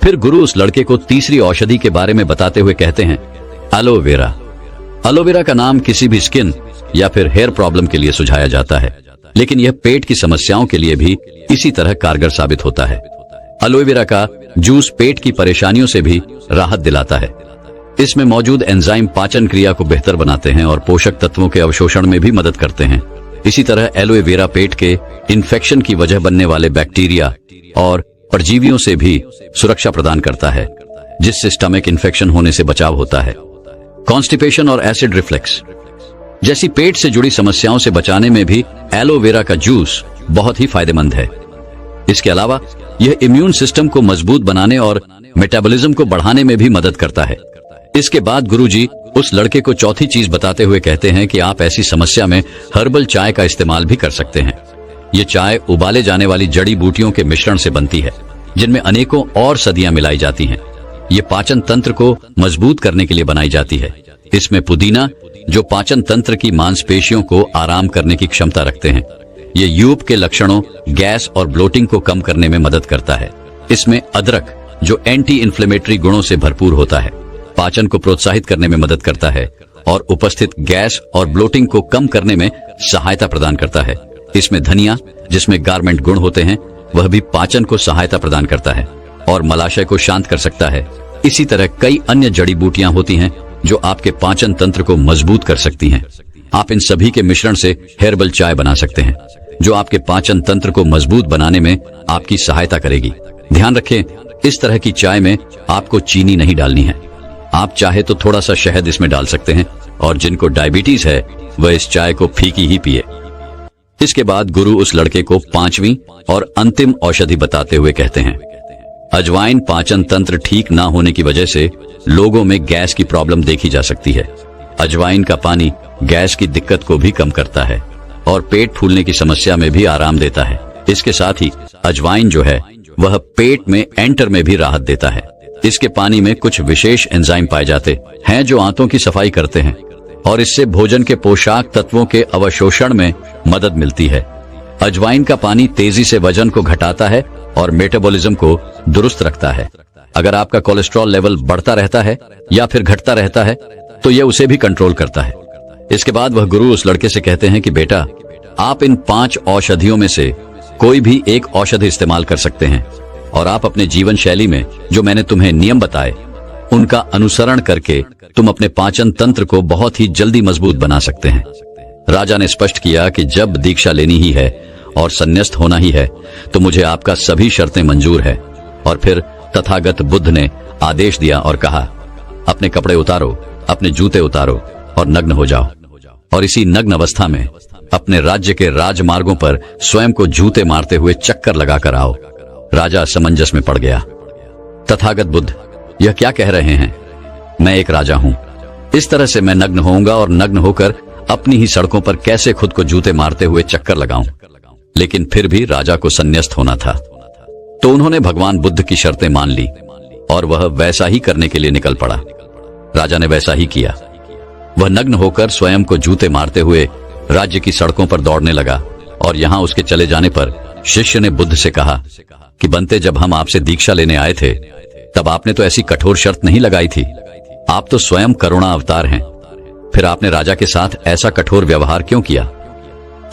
फिर गुरु उस लड़के को तीसरी औषधि के बारे में बताते हुए कहते हैं एलोवेरा। एलोवेरा का नाम किसी भी स्किन या फिर हेयर प्रॉब्लम के लिए सुझाया जाता है, लेकिन यह पेट की समस्याओं के लिए भी इसी तरह कारगर साबित होता है। एलोवेरा का जूस पेट की परेशानियों से भी राहत दिलाता है। इसमें मौजूद एंजाइम पाचन क्रिया को बेहतर बनाते हैं और पोषक तत्वों के अवशोषण में भी मदद करते हैं। इसी तरह एलोवेरा पेट के इन्फेक्शन की वजह बनने वाले बैक्टीरिया और परजीवियों से भी सुरक्षा प्रदान करता है, जिससे स्टमक इन्फेक्शन होने से बचाव होता है। कॉन्स्टिपेशन और एसिड रिफ्लेक्स। जैसी पेट से जुड़ी समस्याओं से बचाने में भी एलोवेरा का जूस बहुत ही फायदेमंद है। इसके अलावा यह इम्यून सिस्टम को मजबूत बनाने और मेटाबॉलिज्म को बढ़ाने में भी मदद करता है। इसके बाद गुरुजी उस लड़के को चौथी चीज बताते हुए कहते हैं कि आप ऐसी समस्या में हर्बल चाय का इस्तेमाल भी कर सकते हैं। ये चाय उबाले जाने वाली जड़ी बूटियों के मिश्रण से बनती है, जिनमें अनेकों और सदियां मिलाई जाती हैं। ये पाचन तंत्र को मजबूत करने के लिए बनाई जाती है। इसमें पुदीना, जो पाचन तंत्र की मांसपेशियों को आराम करने की क्षमता रखते हैं, ये यूप के लक्षणों, गैस और ब्लोटिंग को कम करने में मदद करता है। इसमें अदरक, जो एंटी इन्फ्लेमेटरी गुणों से भरपूर होता है, पाचन को प्रोत्साहित करने में मदद करता है और उपस्थित गैस और ब्लोटिंग को कम करने में सहायता प्रदान करता है। इसमें धनिया, जिसमें गारमेंट गुण होते हैं, वह भी पाचन को सहायता प्रदान करता है और मलाशय को शांत कर सकता है। इसी तरह कई अन्य जड़ी बूटियां होती हैं जो आपके पाचन तंत्र को मजबूत कर सकती हैं। आप इन सभी के मिश्रण से हेर्बल चाय बना सकते हैं, जो आपके पाचन तंत्र को मजबूत बनाने में आपकी सहायता करेगी। ध्यान रखें, इस तरह की चाय में आपको चीनी नहीं डालनी है। आप चाहे तो थोड़ा सा शहद इसमें डाल सकते हैं और जिनको डायबिटीज है वह इस चाय को फीकी ही पिए। इसके बाद गुरु उस लड़के को पांचवी और अंतिम औषधि बताते हुए कहते हैं, अजवाइन पाचन तंत्र ठीक ना होने की वजह से लोगों में गैस की प्रॉब्लम देखी जा सकती है। अजवाइन का पानी गैस की दिक्कत को भी कम करता है और पेट फूलने की समस्या में भी आराम देता है। इसके साथ ही अजवाइन जो है वह पेट में एंटर में भी राहत देता है। इसके पानी में कुछ विशेष एंजाइम पाए जाते हैं जो आंतों की सफाई करते हैं और इससे भोजन के पोषक तत्वों के अवशोषण में मदद मिलती है। अजवाइन का पानी तेजी से वजन को घटाता है और मेटाबॉलिज्म को दुरुस्त रखता है। अगर आपका कोलेस्ट्रॉल लेवल बढ़ता रहता है या फिर घटता रहता है तो यह उसे भी कंट्रोल करता है। इसके बाद वह गुरु उस लड़के से कहते हैं कि बेटा, आप इन 5 औषधियों में से कोई भी एक औषधि इस्तेमाल कर सकते हैं और आप अपने जीवन शैली में जो मैंने तुम्हें नियम बताए उनका अनुसरण करके तुम अपने पाचन तंत्र को बहुत ही जल्दी मजबूत बना सकते हैं। राजा ने स्पष्ट किया कि जब दीक्षा लेनी ही है और संन्यास्त होना ही है तो मुझे आपका सभी शर्तें मंजूर है। और फिर तथागत बुद्ध ने आदेश दिया और कहा, अपने कपड़े उतारो, अपने जूते उतारो और नग्न हो जाओ। और इसी नग्न अवस्था में अपने राज्य के राजमार्गों पर स्वयं को जूते मारते हुए चक्कर लगाकर आओ। राजा असमंजस में पड़ गया। तथागत बुद्ध यह क्या कह रहे हैं? मैं एक राजा हूं, इस तरह से मैं नग्न होऊंगा और नग्न होकर अपनी ही सड़कों पर कैसे खुद को जूते मारते हुए चक्कर लगाऊं? लेकिन फिर भी राजा को संन्यास्त होना था, तो उन्होंने भगवान बुद्ध की शर्तें मान ली और वह वैसा ही करने के लिए निकल पड़ा। राजा ने वैसा ही किया। वह नग्न होकर स्वयं को जूते मारते हुए राज्य की सड़कों पर दौड़ने लगा और यहाँ उसके चले जाने पर शिष्य ने बुद्ध से कहा कि बनते, जब हम आपसे दीक्षा लेने आए थे तब आपने तो ऐसी कठोर शर्त नहीं लगाई थी। आप तो स्वयं करुणा अवतार हैं, फिर आपने राजा के साथ ऐसा कठोर व्यवहार क्यों किया?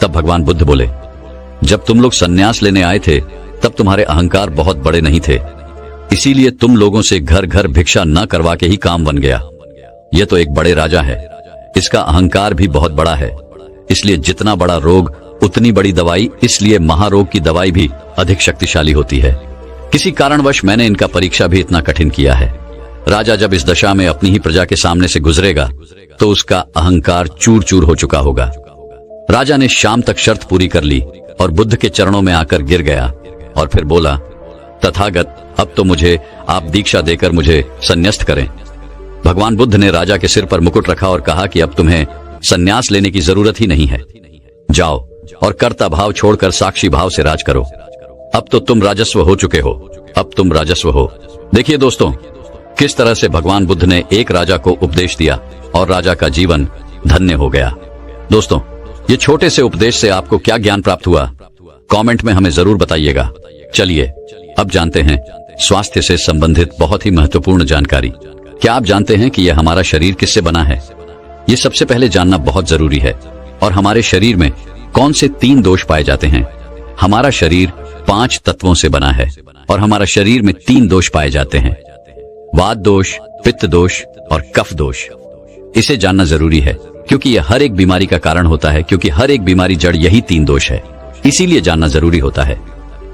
तब भगवान बुद्ध बोले, जब तुम लोग संन्यास लेने आए थे तब तुम्हारे अहंकार बहुत बड़े नहीं थे, इसीलिए तुम लोगों से घर घर भिक्षा न करवा के ही काम बन गया। यह तो एक बड़े राजा है, इसका अहंकार भी बहुत बड़ा है, इसलिए जितना बड़ा रोग उतनी बड़ी दवाई, इसलिए महारोग की दवाई भी अधिक शक्तिशाली होती है। किसी कारणवश मैंने इनका परीक्षा भी इतना कठिन किया है। राजा जब इस दशा में अपनी ही प्रजा के सामने से गुजरेगा तो उसका अहंकार चूर चूर हो चुका होगा। राजा ने शाम तक शर्त पूरी कर ली और बुद्ध के चरणों में आकर गिर गया और फिर बोला, तथागत, अब तो मुझे आप दीक्षा देकर मुझे संन्यास्त करें। भगवान बुद्ध ने राजा के सिर पर मुकुट रखा और कहा कि अब तुम्हें संन्यास लेने की जरूरत ही नहीं है, जाओ और कर्ता भाव छोड़कर साक्षी भाव से राज करो। अब तो तुम राजस्व हो चुके हो, अब तुम राजस्व हो। देखिए दोस्तों, किस तरह से भगवान बुद्ध ने एक राजा को उपदेश दिया और राजा का जीवन धन्य हो गया। दोस्तों, ये छोटे से उपदेश से आपको क्या ज्ञान प्राप्त हुआ? कमेंट में हमें जरूर बताइएगा। चलिए अब जानते हैं स्वास्थ्य से संबंधित बहुत ही महत्वपूर्ण जानकारी। क्या आप जानते हैं कि यह हमारा शरीर किससे बना है? ये सबसे पहले जानना बहुत जरूरी है। और हमारे शरीर में कौन से 3 दोष पाए जाते हैं? हमारा शरीर 5 तत्वों से बना है और हमारा शरीर में 3 दोष पाए जाते हैं, वात दोष, पित्त दोष और कफ दोष। इसे जानना जरूरी है क्योंकि यह हर एक बीमारी का कारण होता है, क्योंकि हर एक बीमारी जड़ यही 3 दोष है, इसीलिए जानना जरूरी होता है।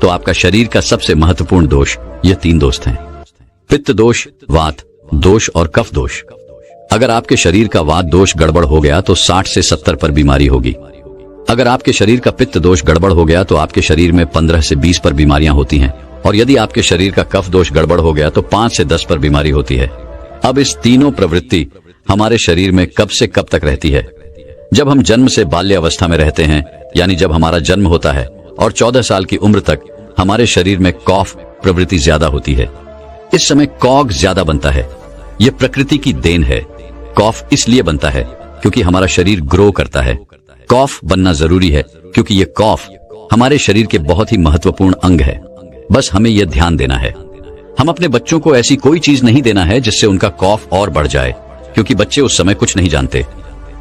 तो आपका शरीर का सबसे महत्वपूर्ण दोष यह 3 दोष हैं, पित्त दोष, वात दोष और कफ दोष। अगर आपके शरीर का वात दोष गड़बड़ हो गया तो 60 से 70 पर बीमारी होगी। अगर आपके शरीर का पित्त दोष गड़बड़ हो गया तो आपके शरीर में 15 से 20 पर बीमारियां होती हैं। और यदि आपके शरीर का कफ दोष गड़बड़ हो गया तो 5 से 10 पर बीमारी होती है। अब इस तीनों प्रवृत्ति हमारे शरीर में कब से कब तक रहती है? जब हम जन्म से बाल्य अवस्था में रहते हैं, यानी जब हमारा जन्म होता है और 14 साल की उम्र तक हमारे शरीर में कॉफ प्रवृत्ति ज्यादा होती है। इस समय कॉग ज्यादा बनता है। यह प्रकृति की देन है। कॉफ इसलिए बनता है क्योंकि हमारा शरीर ग्रो करता है। कॉफ बनना जरूरी है क्योंकि यह कॉफ हमारे शरीर के बहुत ही महत्वपूर्ण अंग है। बस हमें यह ध्यान देना है। हम अपने बच्चों को ऐसी कोई चीज नहीं देना है जिससे उनका कॉफ और बढ़ जाए, क्योंकि बच्चे उस समय कुछ नहीं जानते।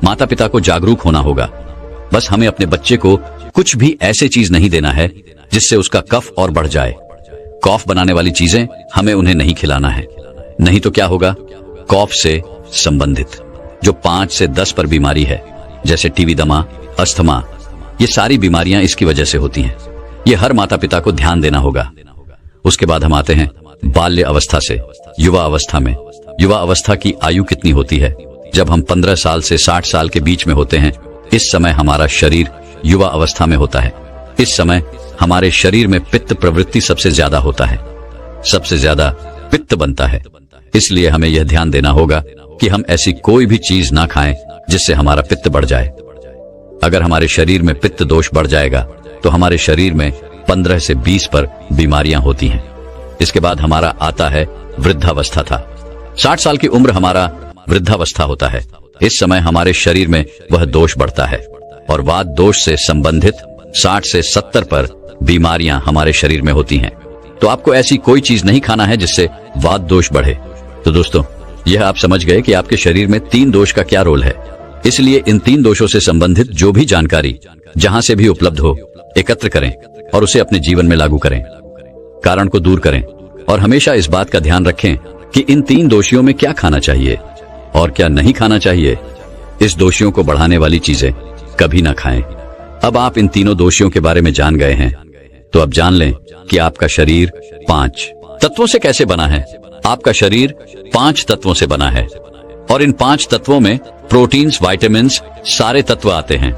माता पिता को जागरूक होना होगा। बस हमें अपने बच्चे को कुछ भी ऐसे चीज नहीं देना है जिससे उसका कफ और बढ़ जाए। कॉफ बनाने वाली चीजें हमें उन्हें नहीं खिलाना है, नहीं तो क्या होगा? कॉफ से संबंधित जो 5 से 10 पर बीमारी है, जैसे टीबी, दमा, अस्थमा, ये सारी बीमारियां इसकी वजह से होती हैं। ये हर माता पिता को ध्यान देना होगा। उसके बाद हम आते हैं बाल्य अवस्था से युवा अवस्था में। युवा अवस्था की आयु कितनी होती है? जब हम 15 साल से 60 साल के बीच में होते हैं, इस समय हमारा शरीर युवा अवस्था में होता है। इस समय हमारे शरीर में पित्त प्रवृत्ति सबसे ज्यादा होता है, सबसे ज्यादा पित्त बनता है। इसलिए हमें यह ध्यान देना होगा कि हम ऐसी कोई भी चीज ना खाएं जिससे हमारा पित्त बढ़ जाए। अगर हमारे शरीर में पित्त दोष बढ़ जाएगा तो हमारे शरीर में 15 से 20 पर बीमारियां होती हैं। इसके बाद हमारा आता है वृद्धावस्था था। 60 साल की उम्र हमारा वृद्धावस्था होता है। इस समय हमारे शरीर में वह दोष बढ़ता है और वात दोष से संबंधित 60 से 70 पर बीमारियां हमारे शरीर में होती हैं। तो आपको ऐसी कोई चीज नहीं खाना है जिससे वात दोष बढ़े। तो दोस्तों, यह आप समझ गए कि आपके शरीर में 3 दोष का क्या रोल है। इसलिए इन 3 दोषों से संबंधित जो भी जानकारी जहां से भी उपलब्ध हो, एकत्र करें और उसे अपने जीवन में लागू करें। कारण को दूर करें और हमेशा इस बात का ध्यान रखें कि इन 3 दोषियों में क्या खाना चाहिए और क्या नहीं खाना चाहिए। इस दोषियों को बढ़ाने वाली चीजें कभी ना खाएं। अब आप इन तीनों दोषियों के बारे में जान गए हैं, तो अब जान लें कि आपका शरीर 5 तत्वों से कैसे बना है। आपका शरीर 5 तत्वों से बना है और इन 5 तत्वों में प्रोटीन्स, विटामिन्स, सारे तत्व आते हैं।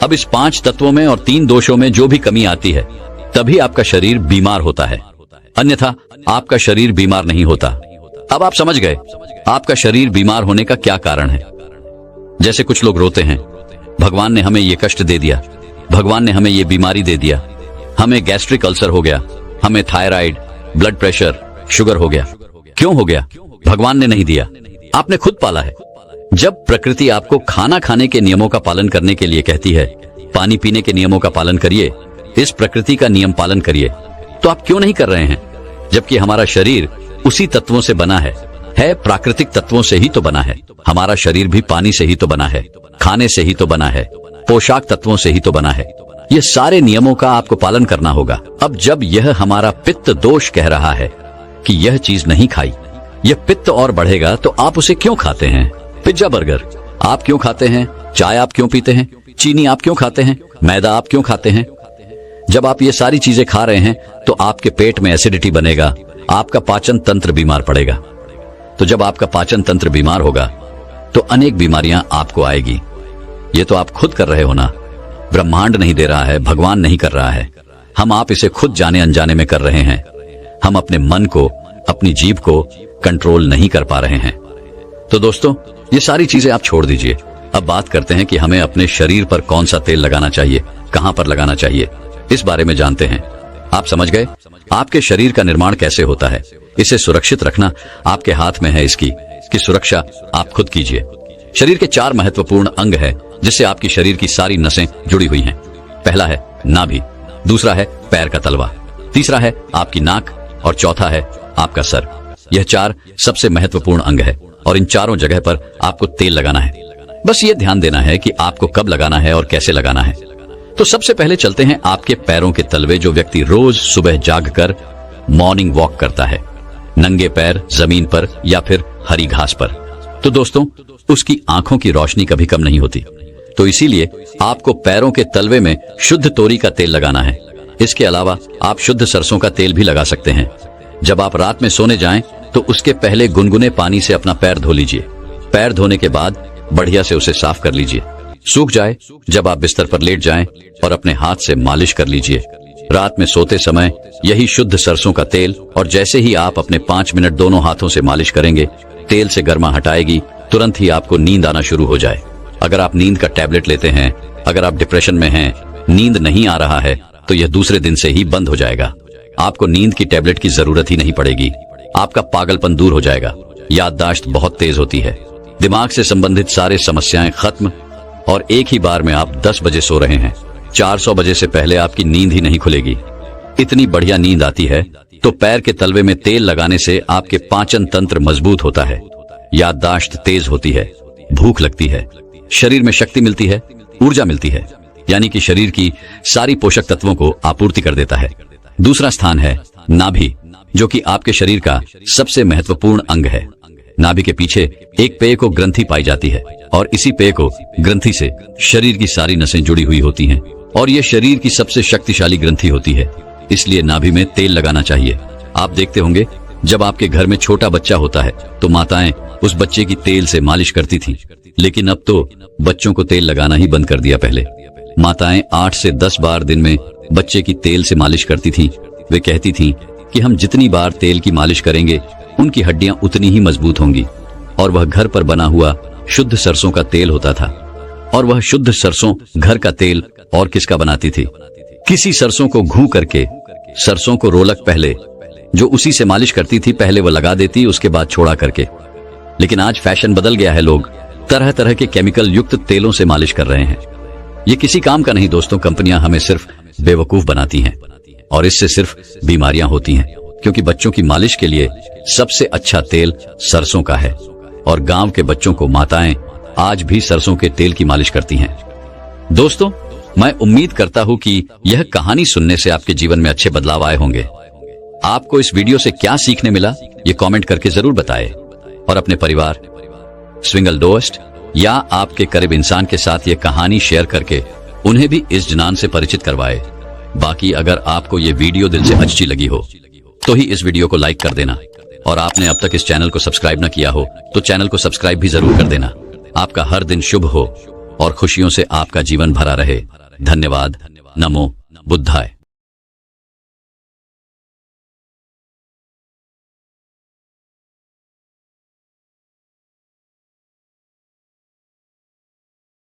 अब इस 5 तत्वों में और 3 दोषों में जो भी कमी आती है, तभी आपका शरीर बीमार होता है, अन्यथा आपका शरीर बीमार नहीं होता। अब आप समझ गए आपका शरीर बीमार होने का क्या कारण है। जैसे कुछ लोग रोते हैं, भगवान ने हमें ये कष्ट दे दिया, भगवान ने हमें ये बीमारी दे दिया, हमें गैस्ट्रिक अल्सर हो गया, हमें थायराइड, ब्लड प्रेशर, शुगर हो गया। क्यों हो गया? भगवान ने नहीं दिया, आपने खुद पाला है। जब प्रकृति आपको खाना खाने के नियमों का पालन करने के लिए कहती है, पानी पीने के नियमों का पालन करिए, इस प्रकृति का नियम पालन करिए, तो आप क्यों नहीं कर रहे हैं? जबकि हमारा शरीर उसी तत्वों से बना है प्राकृतिक तत्वों से ही तो बना है। हमारा शरीर भी पानी से ही तो बना है, खाने से ही तो बना है, पोशाक तत्वों से ही तो बना है। ये सारे नियमों का आपको पालन करना होगा। अब जब यह हमारा पित्त दोष कह रहा है कि यह चीज नहीं खाई, यह पित्त और बढ़ेगा, तो आप उसे क्यों खाते हैं? पिज्जा, बर्गर आप क्यों खाते हैं? चाय आप क्यों पीते हैं? चीनी आप क्यों खाते हैं? मैदा आप क्यों खाते हैं? जब आप ये सारी चीजें खा रहे हैं तो आपके पेट में एसिडिटी बनेगा, आपका पाचन तंत्र बीमार पड़ेगा। तो जब आपका पाचन तंत्र बीमार होगा तो अनेक बीमारियां आपको आएगी। ये तो आप खुद कर रहे हो ना, ब्रह्मांड नहीं दे रहा है, भगवान नहीं कर रहा है। हम आप इसे खुद जाने अनजाने में कर रहे हैं। हम अपने मन को, अपनी जीभ को कंट्रोल नहीं कर पा रहे हैं। तो दोस्तों, ये सारी चीजें आप छोड़ दीजिए। अब बात करते हैं कि हमें अपने शरीर पर कौन सा तेल लगाना चाहिए, कहां पर लगाना चाहिए, इस बारे में जानते हैं। आप समझ गए आपके शरीर का निर्माण कैसे होता है। इसे सुरक्षित रखना आपके हाथ में है। इसकी सुरक्षा आप खुद कीजिए। शरीर के 4 महत्वपूर्ण अंग है जिससे आपकी शरीर की सारी नसें जुड़ी हुई हैं। पहला है नाभि, दूसरा है पैर का तलवा, तीसरा है आपकी नाक और चौथा है आपका सर। यह 4 सबसे महत्वपूर्ण अंग है और इन चारों जगह पर आपको तेल लगाना है। बस ये ध्यान देना है कि आपको कब लगाना है और कैसे लगाना है। तो सबसे पहले चलते हैं आपके पैरों के तलवे। जो व्यक्ति रोज सुबह जागकर मॉर्निंग वॉक करता है, नंगे पैर जमीन पर या फिर हरी घास पर, तो दोस्तों उसकी आंखों की रोशनी कभी कम नहीं होती। तो इसीलिए आपको पैरों के तलवे में शुद्ध तोरी का तेल लगाना है। इसके अलावा आप शुद्ध सरसों का तेल भी लगा सकते हैं। जब आप रात में सोने जाएं तो उसके पहले गुनगुने पानी से अपना पैर धो लीजिए। पैर धोने के बाद बढ़िया से उसे साफ कर लीजिए। सूख जाए जब आप बिस्तर पर लेट जाएं और अपने हाथ से मालिश कर लीजिए। रात में सोते समय यही शुद्ध सरसों का तेल, और जैसे ही आप अपने 5 मिनट दोनों हाथों से मालिश करेंगे, तेल से गर्मा हटाएगी, तुरंत ही आपको नींद आना शुरू हो जाए। अगर आप नींद का टैबलेट लेते हैं, अगर आप डिप्रेशन में हैं, नींद नहीं आ रहा है, तो यह दूसरे दिन से ही बंद हो जाएगा। आपको नींद की टैबलेट की जरूरत ही नहीं पड़ेगी। आपका पागलपन दूर हो जाएगा। याददाश्त बहुत तेज होती है, दिमाग से संबंधित सारे समस्याएं खत्म, और एक ही बार में आप 10 बजे सो रहे हैं। 400 बजे से पहले आपकी नींद ही नहीं खुलेगी। इतनी बढ़िया नींद आती है तो पैर के तलवे में तेल लगाने से आपके पाचन तंत्र मजबूत होता है, याददाश्त तेज होती है, भूख लगती है, शरीर में शक्ति मिलती है, ऊर्जा मिलती है, यानी कि शरीर की सारी पोषक तत्वों को आपूर्ति कर देता है। दूसरा स्थान है नाभि, जो कि आपके शरीर का सबसे महत्वपूर्ण अंग है। नाभि के पीछे एक पेय को ग्रंथि पाई जाती है, और इसी पेय को ग्रंथि से शरीर की सारी नसें जुड़ी हुई होती हैं, और यह शरीर की सबसे शक्तिशाली ग्रंथि होती है। इसलिए नाभि में तेल लगाना चाहिए। आप देखते होंगे जब आपके घर में छोटा बच्चा होता है तो माताएं उस बच्चे की तेल से मालिश करती थी, लेकिन अब तो बच्चों को तेल लगाना ही बंद कर दिया। पहले माताएं 8 से 10 बार दिन में बच्चे की तेल से मालिश करती थी। वे कहती थीं कि हम जितनी बार तेल की मालिश करेंगे, उनकी हड्डियां उतनी ही मजबूत होंगी। और वह घर पर बना हुआ शुद्ध सरसों का तेल होता था। और वह शुद्ध सरसों घर का तेल और किसका बनाती थी? किसी सरसों को घू करके, सरसों को रोलक पहले जो उसी से मालिश करती थी, पहले वो लगा देती, उसके बाद छोड़ा करके। लेकिन आज फैशन बदल गया है, लोग तरह तरह के केमिकल युक्त तेलों से मालिश कर रहे हैं। ये किसी काम का नहीं दोस्तों। कंपनियां हमें सिर्फ बेवकूफ बनाती हैं, और इससे सिर्फ बीमारियां होती हैं, क्योंकि बच्चों की मालिश के लिए सबसे अच्छा तेल सरसों का है। और गांव के बच्चों को माताएं आज भी सरसों के तेल की मालिश करती हैं। दोस्तों, मैं उम्मीद करता हूं कि यह कहानी सुनने से आपके जीवन में अच्छे बदलाव आए होंगे। आपको इस वीडियो से क्या सीखने मिला, ये कमेंट करके जरूर बताएं, और अपने परिवार, सिंगल दोस्त या आपके करीब इंसान के साथ ये कहानी शेयर करके उन्हें भी इस जनान से परिचित करवाए। बाकी अगर आपको ये वीडियो दिल से अच्छी लगी हो तो ही इस वीडियो को लाइक कर देना, और आपने अब तक इस चैनल को सब्सक्राइब न किया हो तो चैनल को सब्सक्राइब भी जरूर कर देना। आपका हर दिन शुभ हो और खुशियों से आपका जीवन भरा रहे। धन्यवाद। नमो बुद्धाय।